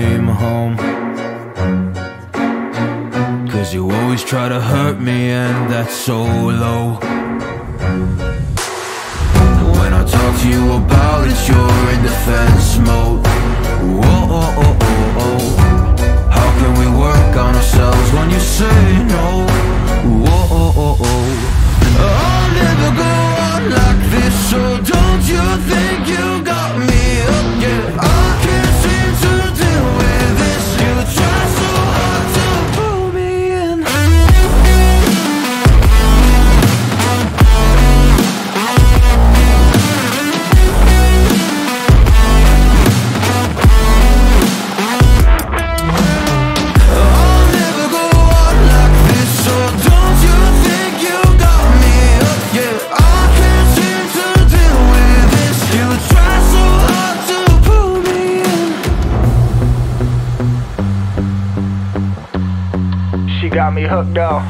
came home. 'Cause you always try to hurt me, and that's so low. When I talk to you about it, you're in defense mode. Whoa, oh, oh, oh, oh. How can we work on ourselves when you say no? Whoa, oh, oh, oh. I'll never go on like this, so don't you think you got me up? Yeah, I can't seem to deal with this. You try so hard to pull me in. I'll never go on like this, so don't you think you got me up? Yeah, I can't seem to deal with this. You try so hard to pull me in. She got me hooked up.